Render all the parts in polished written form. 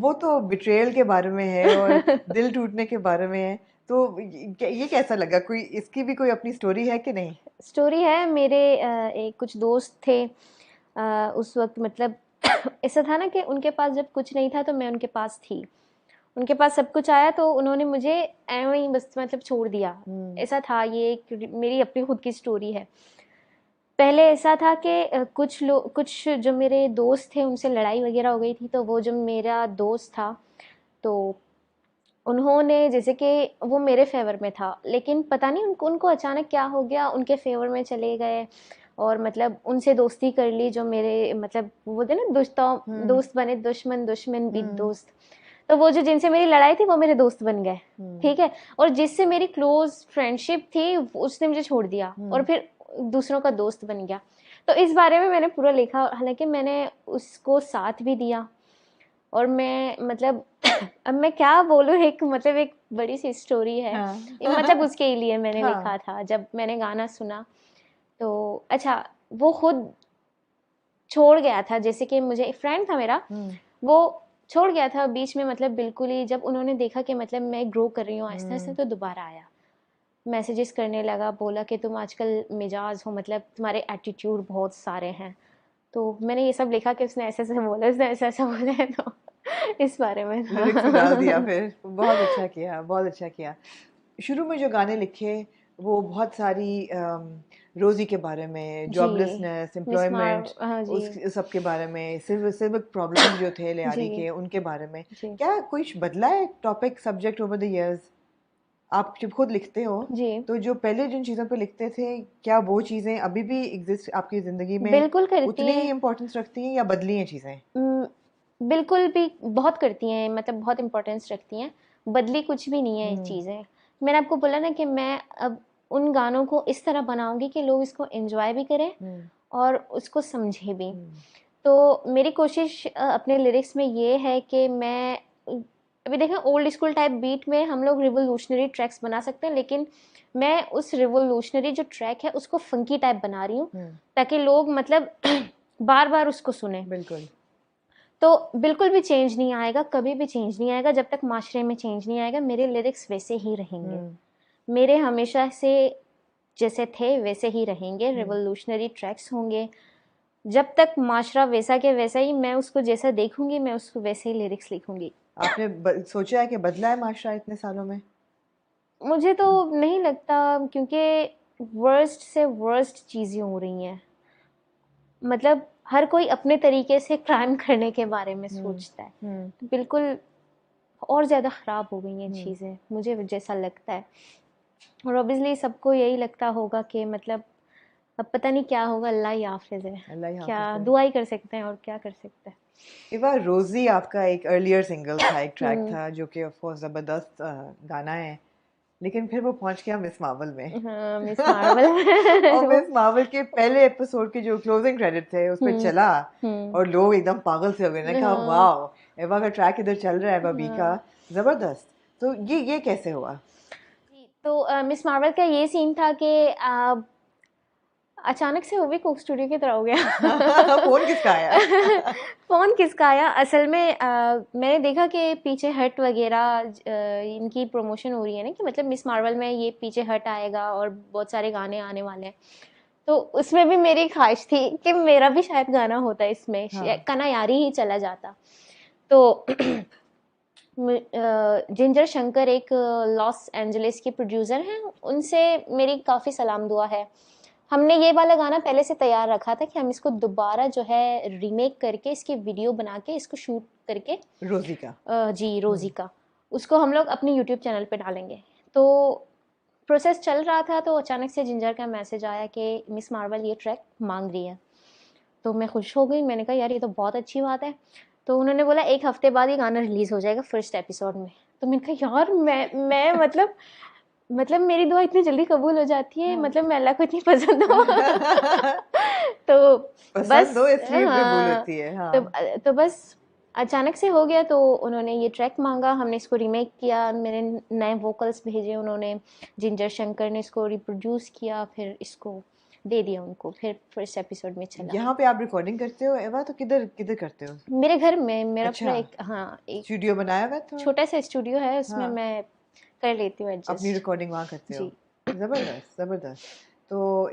वो तो बिट्रेयल के बारे में है और दिल टूटने के बारे में है। तो ये कैसा लगा? कोई इसकी भी कोई अपनी स्टोरी है कि नहीं? स्टोरी है मेरे एक कुछ दोस्त थे उस वक्त मतलब ऐसा था ना कि उनके पास जब कुछ नहीं था तो मैं उनके पास थी, उनके पास सब कुछ आया तो उन्होंने मुझे ऐवें ही बस मतलब छोड़ दिया। ऐसा था, ये मेरी अपनी खुद की स्टोरी है। पहले ऐसा था कि कुछ जो मेरे दोस्त थे उनसे लड़ाई वगैरह हो गई थी, तो वो जो मेरा दोस्त था तो उन्होंने जैसे कि वो मेरे फेवर में था, लेकिन पता नहीं उनको उनको अचानक क्या हो गया, उनके फेवर में चले गए और मतलब उनसे दोस्ती कर ली। जो मेरे मतलब वो बोलते ना दोस्तों हम्म। दोस्त बने दुश्मन, दुश्मन भी हम्म। दोस्त। तो वो जो जिनसे मेरी लड़ाई थी वो मेरे दोस्त बन गए, हम्म। ठीक है। और जिससे मेरी क्लोज फ्रेंडशिप थी उसने मुझे छोड़ दिया और हम्म। फिर दूसरों का दोस्त बन गया। तो इस बारे में मैंने पूरा लिखा, हालांकि मैंने उसको साथ भी दिया। और मैं मतलब अब मैं क्या बोलूँ, एक मतलब एक बड़ी सी स्टोरी है। हाँ। मतलब उसके लिए मैंने लिखा हाँ। था जब मैंने गाना सुना तो। अच्छा, वो खुद छोड़ गया था, जैसे कि मुझे एक फ्रेंड था मेरा, हम्म। वो छोड़ गया था बीच में, मतलब बिल्कुल ही जब उन्होंने देखा कि मतलब मैं ग्रो कर रही हूँ आहिस्ता आहिस्ता, हम्म। तो दोबारा आया, मैसेजेस करने लगा, बोला कि तुम आजकल मिजाज हो, मतलब तुम्हारे एटीट्यूड बहुत सारे हैं। तो मैंने ये सब लिखा कि उसने ऐसे ऐसे बोला, उसने ऐसा ऐसा बोला है, तो इस बारे में लिरिक्स में डाल दिया था। फिर। बहुत अच्छा किया, बहुत अच्छा किया। शुरू में जो गाने लिखे वो बहुत सारी रोजी के बारे में, जी, जॉबलेसनेस, मिस एम्प्लॉयमेंट, मार, हाँ जी, उस सब के बारे में, सिविक प्रॉब्लम्स जो थे लियारी जी, के, उनके बारे में। जी, क्या कुछ बदला है topic, subject over the years? आप जब खुद लिखते हो जी, तो जो पहले जिन चीज़ों पे लिखते थे, क्या वो चीज़ें अभी भी एग्जिस्ट आपकी ज़िंदगी में, बिल्कुल करती उतनी ही हैं। इम्पोर्टेंस रखती हैं या बदली हैं चीज़ें? उम, बिल्कुल भी बहुत करती हैं, मतलब बहुत इम्पोर्टेंस रखती हैं। बदली कुछ भी नहीं है ये हम्म। चीज़ें। मैंने आपको बोला ना कि मैं अब उन गानों को इस तरह बनाऊँगी कि लोग इसको एन्जॉय भी करें हम्म। और उसको समझें भी। हम्म। तो मेरी कोशिश अपने लिरिक्स में ये है कि मैं अभी देखें ओल्ड स्कूल टाइप बीट में हम लोग रिवोल्यूशनरी ट्रैक्स बना सकते हैं, लेकिन मैं उस रिवोल्यूशनरी जो ट्रैक है उसको फंकी टाइप बना रही हूँ, हम्म। ताकि लोग मतलब बार-बार उसको सुनें। बिल्कुल। तो बिल्कुल भी चेंज नहीं आएगा, कभी भी चेंज नहीं आएगा, जब तक माशरे में चेंज नहीं आएगा मेरे लिरिक्स वैसे ही रहेंगे। हम्म। मेरे हमेशा से जैसे थे वैसे ही रहेंगे, हम्म। रिवोल्यूशनरी ट्रैक्स होंगे। जब तक माशरा वैसा के वैसा ही, मैं उसको जैसा देखूंगी मैं उसको वैसे ही लिरिक्स लिखूंगी। आपने सोचा है कि बदला है माशरा इतने सालों में? मुझे तो नहीं लगता, क्योंकि वर्स्ट से वर्स्ट चीज़ें हो रही हैं। मतलब हर कोई अपने तरीके से क्राइम करने के बारे में हम्म। सोचता है, हम्म। तो बिल्कुल और ज़्यादा ख़राब हो गई हैं हम्म। चीज़ें, मुझे जैसा लगता है। और ऑब्वियसली सबको यही लगता होगा कि मतलब अब पता नहीं क्या होगा, अल्लाह ही हाफ़िज़ है। अल्लाह ही क्या हाफिज है। दुआ ही कर सकते हैं और क्या कर सकते हैं। ये बार रोजी आपका एक अर्लियर सिंगल था, एक ट्रैक हुँ, था जो कि ऑफ कोर्स जबरदस्त गाना है, लेकिन फिर वो पहुंच गया मिस मार्वल में। हाँ, मिस मार्वल और वो मिस मार्वल के पहले एपिसोड के जो क्लोजिंग क्रेडिट थे उस पे हुँ, चला हुँ, और लोग एकदम पागल से हो गए। ने कहा हाँ, वाह, एवा का ट्रैक इधर चल रहा है, एवा बी का, हाँ। जबरदस्त। तो ये कैसे हुआ? जी, तो मिस मार्वल का ये सीन था कि अचानक से वो भी कोक स्टूडियो की तरह हो गया। फोन किसका आया? फ़ोन किसका आया? असल में मैंने देखा कि पीछे हट वग़ैरह इनकी प्रमोशन हो रही है ना, कि मतलब मिस मार्वल में ये पीछे हट आएगा और बहुत सारे गाने आने वाले हैं। तो उसमें भी मेरी ख़्वाहिश थी कि मेरा भी शायद गाना होता इसमें, हाँ। कनायारी ही चला जाता। तो जिंजर शंकर एक लॉस एंजलिस के प्रोड्यूसर हैं, उनसे मेरी काफ़ी सलाम दुआ है। हमने ये वाला गाना पहले से तैयार रखा था कि हम इसको दोबारा जो है रीमेक करके इसकी वीडियो बना के इसको शूट करके रोजी का। जी रोज़ी हम्म। का, उसको हम लोग अपने यूट्यूब चैनल पे डालेंगे। तो प्रोसेस चल रहा था तो अचानक से जिंजर का मैसेज आया कि मिस मार्वल ये ट्रैक मांग रही है। तो मैं खुश हो गई, मैंने कहा यार ये तो बहुत अच्छी बात है। तो उन्होंने बोला 1 हफ्ते बाद ये गाना रिलीज़ हो जाएगा फर्स्ट एपिसोड में। तो मैंने कहा यार मैं मतलब मेरी दुआ इतनी जल्दी कबूल हो जाती है, हाँ। मतलब मैं अल्लाह को इतनी पसंद हूँ। तो पसंद बस हो इसलिए कबूल हाँ, होती है, हाँ। तो बस अचानक से हो गया, तो उन्होंने ये ट्रैक माँगा, हमने इसको रीमेक किया, मेरे नए वोकल्स भेजे उन्होंने, जिंजर शंकर ने इसको रिप्रोड्यूस किया, फिर इसको दे दिया उनको, फिर फर्स्ट एपिसोड में चला। यहाँ पे आप रिकॉर्डिंग करते हो एवा, तो किधर किधर करते हो? मेरे घर में मेरा पूरा अच्छा, एक स्टूडियो बनाया हुआ है तो? छोटा सा स्टूडियो है, उसमें हाँ, मैं कर लेती हूँ अपनी एडजस्ट। रिकॉर्डिंग वहाँ करते हो? जी। जबरदस्त जबरदस्त। तो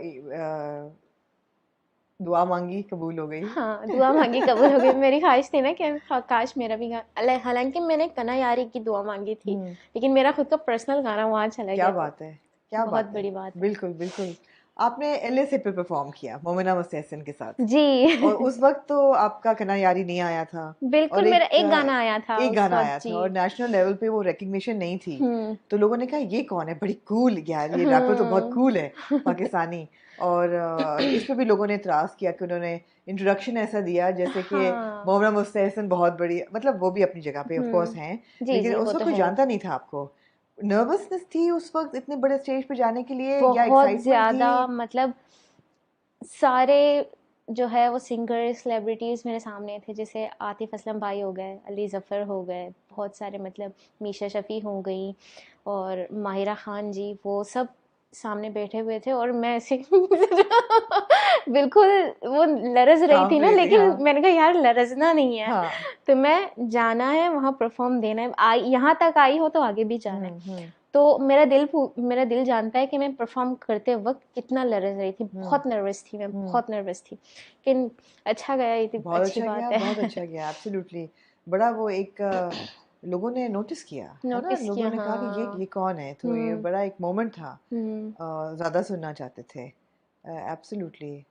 दुआ मांगी कबूल हो गई। हाँ, दुआ मांगी कबूल हो गई। मेरी ख्वाहिश थी ना कि काश मेरा भी गाना, हालांकि मैंने कना यारी की दुआ मांगी थी, हम्म, लेकिन मेरा खुद का पर्सनल गाना वहाँ चला क्या गया, तो बात है, क्या बहुत बात है। बड़ी बात है। बिल्कुल बिल्कुल। आपने LSA पे परफॉर्म किया मोमिना मुस्तहसन के साथ, जी। और उस वक्त तो आपका कना यारी नहीं आया था, बिल्कुल, और मेरा एक गाना आया था एक उस गाना वक्त। आया जी। था, और नेशनल लेवल पे वो रिकग्निशन नहीं थी। हम्म। तो लोगों ने कहा ये कौन है, बड़ी कूल यार, ये रैपर तो बहुत कूल है हम्म। पाकिस्तानी। और इस पे भी लोगों ने इतराज़ किया कि उन्होंने इंट्रोडक्शन ऐसा दिया जैसे कि हाँ। मोमिना मुस्तहसन बहुत बड़ी, मतलब वो भी अपनी जगह पे ऑफ कोर्स हैं, जी लेकिन जी, वो उस वक्त तो कोई है। जानता नहीं था आपको। नर्वसनेस थी उस वक्त इतने बड़े स्टेज पे जाने के लिए, या बहुत एक्साइटमेंट थी? ज्यादा, मतलब सारे जो है वो सिंगर सेलिब्रिटीज मेरे सामने थे, जैसे आतिफ असलम भाई हो गए, अली जफ़र हो गए, बहुत सारे, मतलब मीशा शफ़ी हो गई, और माहिरा खान जी, वो सब सामने बैठे हुए थे, और मैं ऐसे बिल्कुल वो लरज रही थी कांप ना, रही थी, लेकिन हाँ। मैंने कहा यार लरजना नहीं है, हाँ। तो मैं जाना है वहाँ परफॉर्म देना है, यहाँ तक आई हो तो आगे भी जाना है। हम्म। तो मेरा दिल जानता है कि मैं परफॉर्म करते वक्त कितना नर्वस रही थी, हम्म। बहुत नर्वस थी मैं, हम्म। बहुत नर्वस थी, लेकिन अच्छा गया, ये तो बहुत अच्छी अच्छा गया, बात बहुत है। अच्छा गया, एब्सोल्युटली। बड़ा वो एक लोगों ने नोटिस किया है ना, नोटिस लोगों किया, ने कहा कि हाँ। ये कौन है, तो ये हम्म। बड़ा एक मोमेंट था। हम्म। ज़्यादा सुनना चाहते थे, एब्सोल्युटली।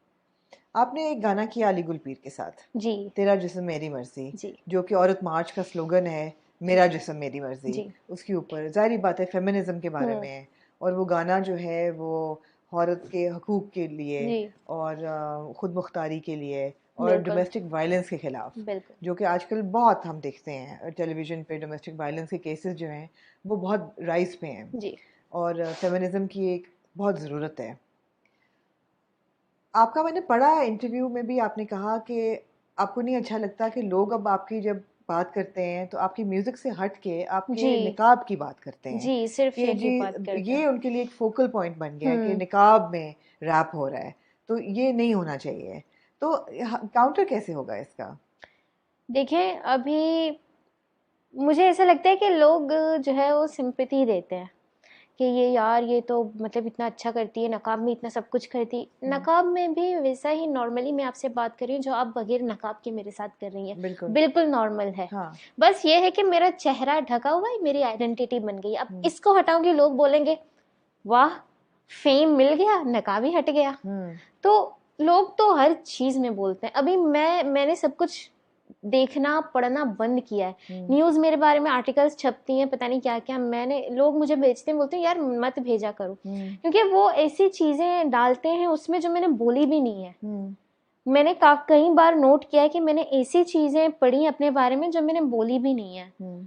आपने एक गाना किया अली गुलपीर के साथ, जी तेरा जिस्म मेरी मर्जी, जी जो कि औरत मार्च का स्लोगन है, मेरा जिस्म मेरी मर्जी। जी। उसके ऊपर जाहिर बात है फेमिनिज्म के बारे हम्म। में है, और वो गाना जो है वो औरत के हकूक़ के लिए, जी। और ख़ुद मुख्तारी के लिए, और बिल्कुल डोमेस्टिक वायलेंस के ख़िलाफ़, बिल्कुल। जो कि आजकल बहुत हम देखते हैं टेलीविज़न पे, डोमेस्टिक वायलेंस के केसेस जो हैं वो बहुत राइज पे हैं, जी। और फेमिनिज्म की एक बहुत ज़रूरत है। आपका मैंने पढ़ा इंटरव्यू में भी, आपने कहा कि आपको नहीं अच्छा लगता कि लोग अब आपकी जब बात करते हैं तो आपकी म्यूज़िक से हट के आपके जी निकाब की बात करते हैं, जी, सिर्फ कि यही जी बात करते ये हैं। उनके लिए एक फोकल पॉइंट बन गया है कि हम्म। निकाब में रैप हो रहा है, तो ये नहीं होना चाहिए। तो काउंटर कैसे होगा इसका? देखिए, अभी मुझे ऐसा लगता है कि लोग जो है वो सिंपैथी देते हैं कि ये यार, ये तो मतलब इतना अच्छा करती है, नकाब में इतना सब कुछ करती, हम्म, नकाब में भी वैसा ही नॉर्मली मैं आपसे बात कर रही हूँ जो आप बगैर नकाब के मेरे साथ कर रही हैं, बिल्कुल। बिल्कुल नॉर्मल है। हाँ। बस ये है कि मेरा चेहरा ढका हुआ है, मेरी आइडेंटिटी बन गई, अब हम्म। इसको हटाऊंगी, लोग बोलेंगे वाह, फेम मिल गया, नकाब ही हट गया। हम्म। तो लोग तो हर चीज में बोलते हैं। अभी मैंने सब कुछ देखना पढ़ना बंद किया है। हम्म। न्यूज मेरे बारे में आर्टिकल्स छपती हैं, पता नहीं क्या क्या, मैंने लोग मुझे भेजते हैं, बोलते हैं यार मत भेजा करो, हम्म। क्योंकि वो ऐसी चीजें डालते हैं उसमें जो मैंने बोली भी नहीं है। हम्म। मैंने कई बार नोट किया है कि मैंने ऐसी चीजें पढ़ी अपने बारे में जो मैंने बोली भी नहीं है। हम्म।